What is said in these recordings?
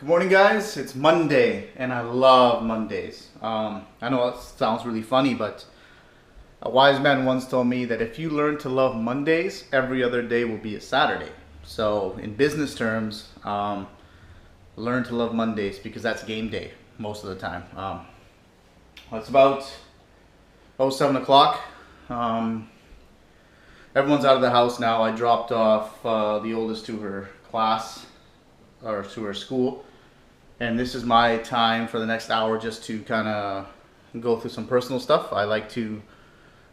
Good morning, guys. It's Monday, and I love Mondays. I know it sounds really funny, but a wise man once told me that if you learn to love Mondays, every other day will be a Saturday. So, in business terms, learn to love Mondays because that's game day most of the time. It's about 7 o'clock. Everyone's out of the house now. I dropped off the oldest to her class or to her school. And this is my time for the next hour just to kind of go through some personal stuff. I like to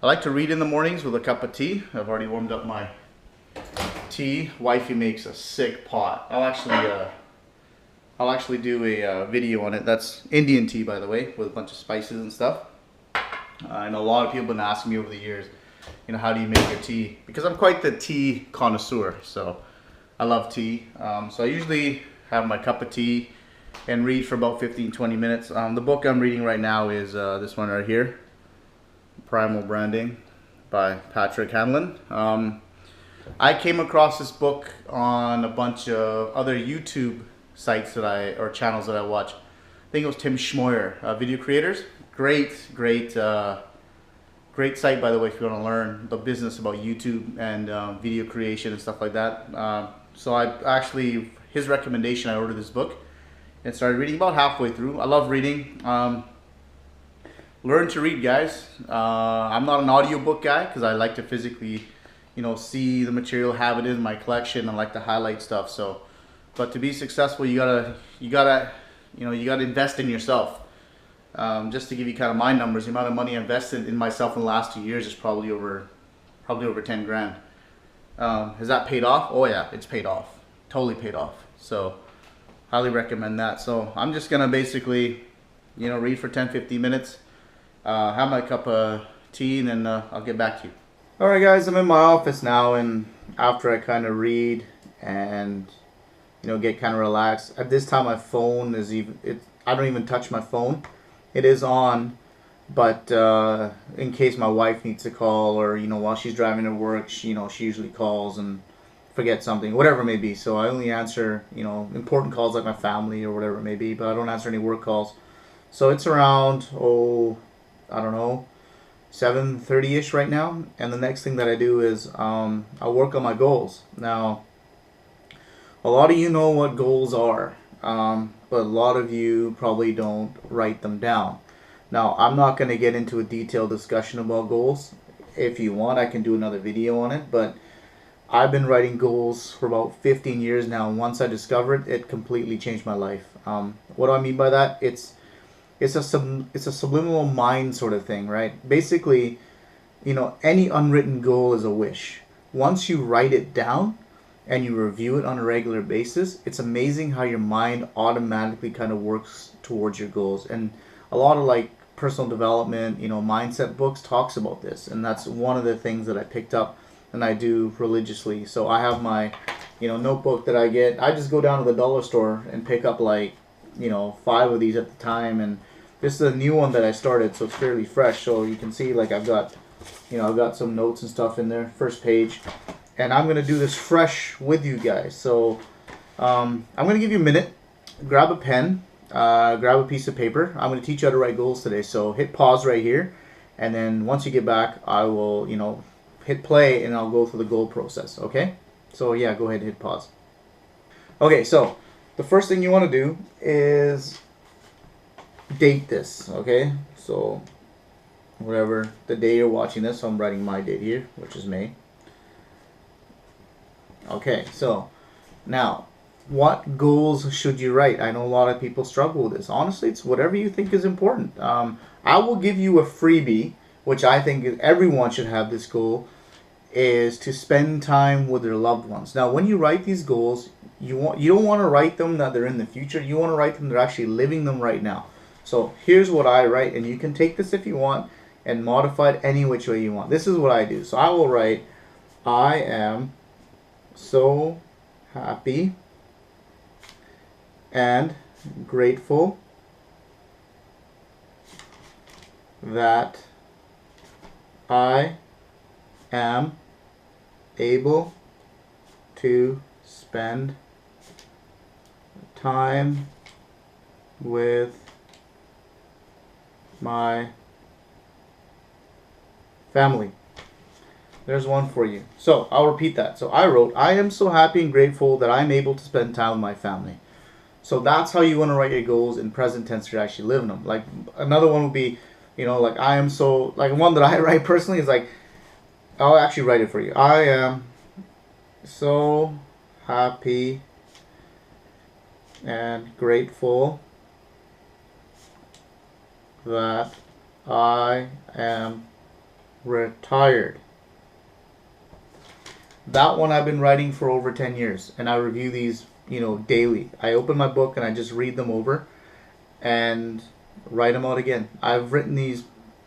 read in the mornings with a cup of tea. I've already warmed up my tea. Wifey makes a sick pot. I'll actually do a video on it. That's Indian tea, by the way, with a bunch of spices and stuff. I know a lot of people have been asking me over the years, how do you make your tea? Because I'm quite the tea connoisseur, so I love tea. So I usually have my cup of tea and read for about 15-20 minutes. The book I'm reading right now is this one right here, Primal Branding by Patrick Hanlon. I came across this book on a bunch of other YouTube sites or channels that I watch. I think it was Tim Schmoyer, video creators. Great site, by the way, if you want to learn the business about YouTube and video creation and stuff like that. So his recommendation, I ordered this book and started reading about halfway through. I love reading. Learn to read, guys. I'm not an audiobook guy because I like to physically, see the material, have it in my collection, and like to highlight stuff. So, but to be successful, you gotta invest in yourself. Just to give you kind of my numbers, the amount of money I invested in myself in the last 2 years is probably over 10 grand. Has that paid off? Oh yeah, it's paid off. Totally paid off. So highly recommend that. So I'm just gonna basically, read for 10-15 minutes, have my cup of tea, and then I'll get back to you. All right, guys, I'm in my office now, and after I kind of read and get kind of relaxed. At this time, my phone is I don't even touch my phone. It is on, but in case my wife needs to call, or while she's driving to work, she usually calls and forget something, whatever it may be. So I only answer important calls like my family or whatever it may be, but I don't answer any work calls. So it's around I don't know, 7:30ish right now, and the next thing that I do is I work on my goals. Now, a lot of you know what goals are, but a lot of you probably don't write them down. Now, I'm not going to get into a detailed discussion about goals. If you want, I can do another video on it, but I've been writing goals for about 15 years now, and once I discovered it, it completely changed my life. What do I mean by that? It's a subliminal mind sort of thing, right? Basically, any unwritten goal is a wish. Once you write it down and you review it on a regular basis, it's amazing how your mind automatically kind of works towards your goals. And a lot of personal development, mindset books talks about this, and that's one of the things that I picked up and I do religiously. So I have my notebook that I get. I just go down to the dollar store and pick up 5 of these at the time, and this is a new one that I started, so it's fairly fresh. So you can see I've got some notes and stuff in there, first page, and I'm gonna do this fresh with you guys. So I'm gonna give you a minute, grab a pen, grab a piece of paper. I'm gonna teach you how to write goals today, so hit pause right here, and then once you get back, I will hit play and I'll go through the goal process. Okay, so yeah, go ahead and hit pause. Okay, so the first thing you want to do is date this. Okay, so whatever the day you're watching this, so I'm writing my date here, which is May. Okay, so now what goals should you write? I know a lot of people struggle with this. Honestly, it's whatever you think is important. I will give you a freebie, which I think everyone should have. This goal is to spend time with their loved ones. Now, when you write these goals, you don't want to write them that they're in the future. You want to write them they're actually living them right now. So here's what I write, and you can take this if you want and modify it any which way you want. This is what I do. So I will write, I am so happy and grateful that I am able to spend time with my family. There's one for you. So I'll repeat that. So I wrote, I am so happy and grateful that I'm able to spend time with my family. So that's how you want to write your goals in present tense. You're actually living them. Like another one would be, like I am so, like one that I write personally is like, I'll actually write it for you. I am so happy and grateful that I am retired. That one I've been writing for over 10 years, and I review these, daily. I open my book and I just read them over and write them out again. I've written these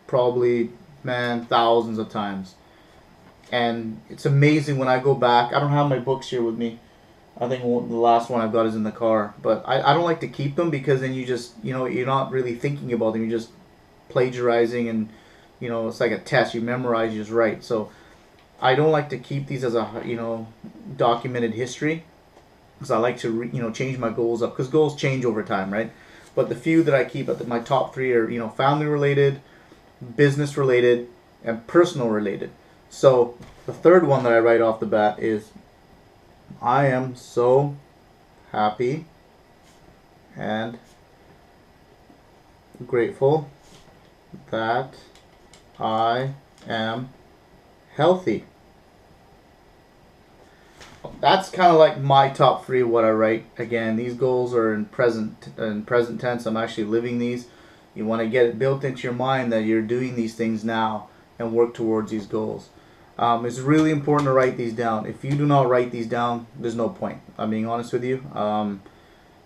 probably, thousands of times. And it's amazing when I go back. I don't have my books here with me. I think the last one I've got is in the car. But I don't like to keep them because then you just, you're not really thinking about them. You're just plagiarizing and, it's like a test. You memorize, you just write. So I don't like to keep these as a, documented history. Because I like to, change my goals up. Because goals change over time, right? But the few that I keep, my top three are, family related, business related, and personal related. So the third one that I write off the bat is, I am so happy and grateful that I am healthy. That's kind of like my top three, what I write. Again, these goals are in present tense. I'm actually living these. You want to get it built into your mind that you're doing these things now and work towards these goals. It's really important to write these down. If you do not write these down, there's no point. I'm being honest with you.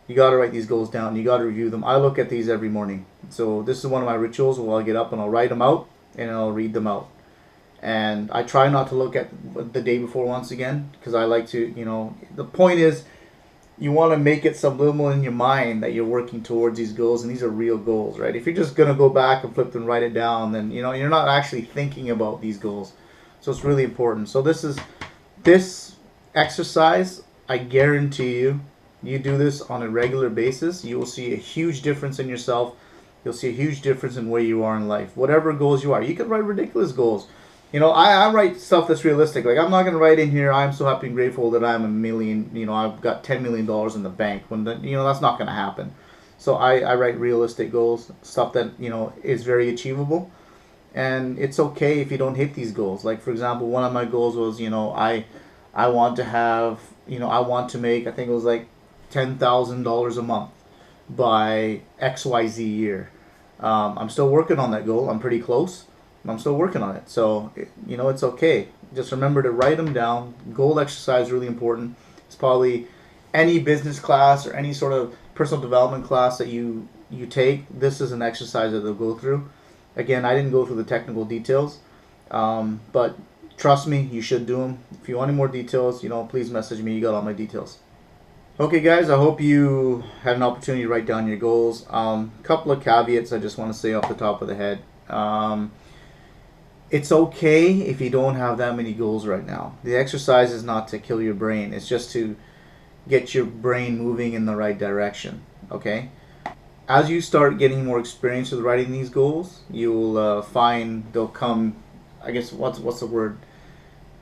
You got to write these goals down. You got to review them. I look at these every morning. So this is one of my rituals where I'll get up and I'll write them out and I'll read them out. And I try not to look at the day before once again because I like to, the point is you want to make it subliminal in your mind that you're working towards these goals, and these are real goals, right? If you're just going to go back and flip and write it down, then, you're not actually thinking about these goals. So it's really important. So this exercise, I guarantee you do this on a regular basis, you will see a huge difference in yourself. You'll see a huge difference in where you are in life. Whatever goals you are. You can write ridiculous goals. I write stuff that's realistic. Like, I'm not going to write in here, I'm so happy and grateful that I'm I've got $10 million in the bank. When that's not going to happen. So I write realistic goals, stuff that, is very achievable. And it's okay if you don't hit these goals. Like, for example, one of my goals was, I want to have, I want to make, I think it was like $10,000 a month by XYZ year. I'm still working on that goal. I'm pretty close. I'm still working on it. So, it's okay. Just remember to write them down. Goal exercise is really important. It's probably any business class or any sort of personal development class that you take. This is an exercise that they'll go through. Again, I didn't go through the technical details, but trust me, you should do them. If you want any more details, please message me. You got all my details. Okay, guys, I hope you had an opportunity to write down your goals. Couple of caveats I just want to say off the top of the head. It's okay if you don't have that many goals right now. The exercise is not to kill your brain. It's just to get your brain moving in the right direction, okay? As you start getting more experience with writing these goals, you'll find they'll come, I guess, what's the word?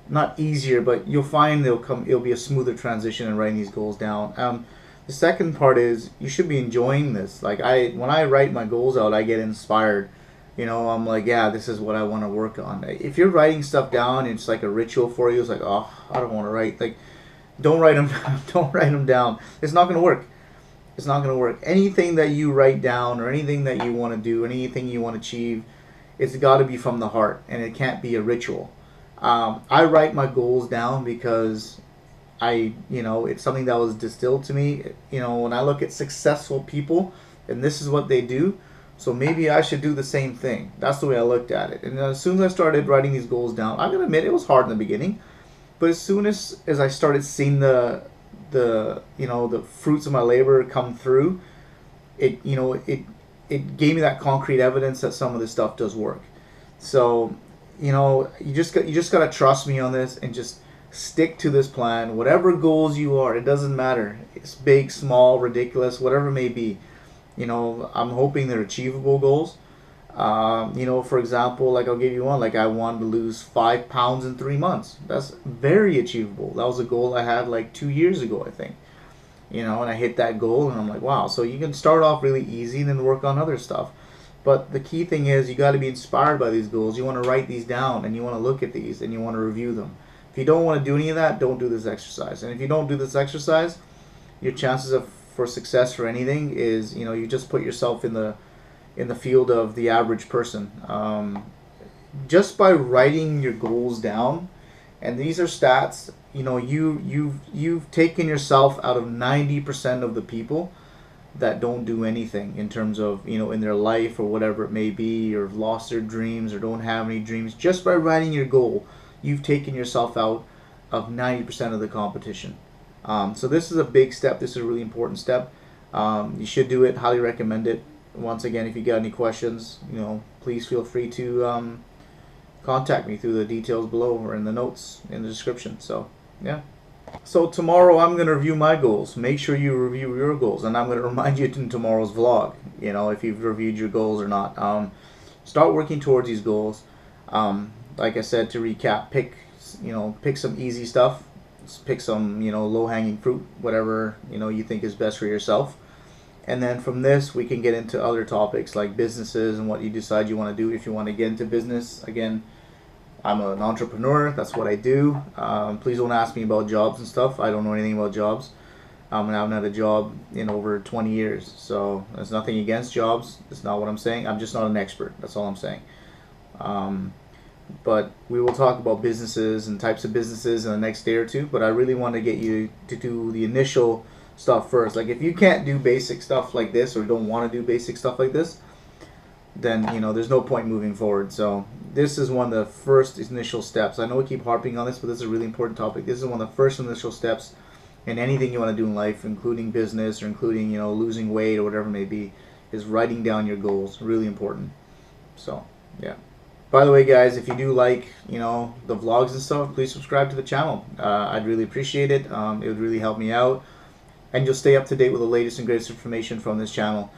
Not easier, but you'll find it'll be a smoother transition in writing these goals down. The second part is you should be enjoying this. Like, when I write my goals out, I get inspired. I'm like, yeah, this is what I want to work on. If you're writing stuff down and it's like a ritual for you, it's like, oh, I don't want to write. Like, don't write them don't write them down. It's not going to work. It's not going to work. Anything that you write down or anything that you want to do, anything you want to achieve, it's got to be from the heart, and it can't be a ritual. I write my goals down because it's something that was distilled to me. When I look at successful people, and this is what they do, so maybe I should do the same thing. That's the way I looked at it. And as soon as I started writing these goals down, I'm gonna admit it was hard in the beginning, but as soon as I started seeing the fruits of my labor come through, it gave me that concrete evidence that some of this stuff does work. So you just gotta trust me on this and just stick to this plan. Whatever goals you are, it doesn't matter. It's big, small, ridiculous, whatever it may be. You know, I'm hoping they're achievable goals. You know, for example, like I'll give you one. Like I wanted to lose 5 pounds in 3 months. That's very achievable. That was a goal I had like 2 years ago, I think. You know, and I hit that goal, and I'm like, wow. So you can start off really easy and then work on other stuff. But the key thing is you got to be inspired by these goals. You want to write these down, and you want to look at these, and you want to review them. If you don't want to do any of that, don't do this exercise. And if you don't do this exercise, your chances of for success for anything is, you know, you just put yourself in the field of the average person. Just by writing your goals down, and these are stats. You know, you've taken yourself out of 90% of the people that don't do anything in terms of, you know, in their life or whatever it may be, or lost their dreams or don't have any dreams. Just by writing your goal, you've taken yourself out of 90% of the competition. So this is a big step. This is a really important step. You should do it. Highly recommend it. Once again, if you got any questions, you know, please feel free to contact me through the details below or in the notes in the description. So yeah. So tomorrow I'm going to review my goals. Make sure you review your goals, and I'm going to remind you in tomorrow's vlog, you know, if you've reviewed your goals or not. Start working towards these goals. Like I said, to recap, pick some easy stuff. Pick some, you know, low-hanging fruit, whatever, you know, you think is best for yourself. And then from this, we can get into other topics like businesses and what you decide you want to do. If you want to get into business, again, I'm an entrepreneur. That's what I do. Please don't ask me about jobs and stuff. I don't know anything about jobs. And I haven't had a job in over 20 years. So there's nothing against jobs. That's not what I'm saying. I'm just not an expert. That's all I'm saying. But we will talk about businesses and types of businesses in the next day or two. But I really want to get you to do the initial stuff first. Like if you can't do basic stuff like this, or don't want to do basic stuff like this, then, you know, there's no point moving forward. So this is one of the first initial steps. I know we keep harping on this, but this is a really important topic. This is one of the first initial steps in anything you want to do in life, including business or including, you know, losing weight or whatever it may be, is writing down your goals. Really important. So yeah. By the way, guys, if you do like, you know, the vlogs and stuff, please subscribe to the channel. I'd really appreciate it. It would really help me out, and you'll stay up to date with the latest and greatest information from this channel.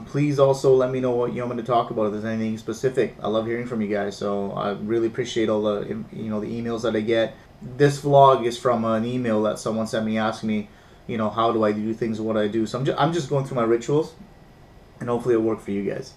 Please also let me know what you want me to talk about, if there's anything specific. I love hearing from you guys, so I really appreciate all the, you know, the emails that I get. This vlog is from an email that someone sent me asking me, you know, how do I do things, what I do. So I'm just going through my rituals, and hopefully it'll work for you guys.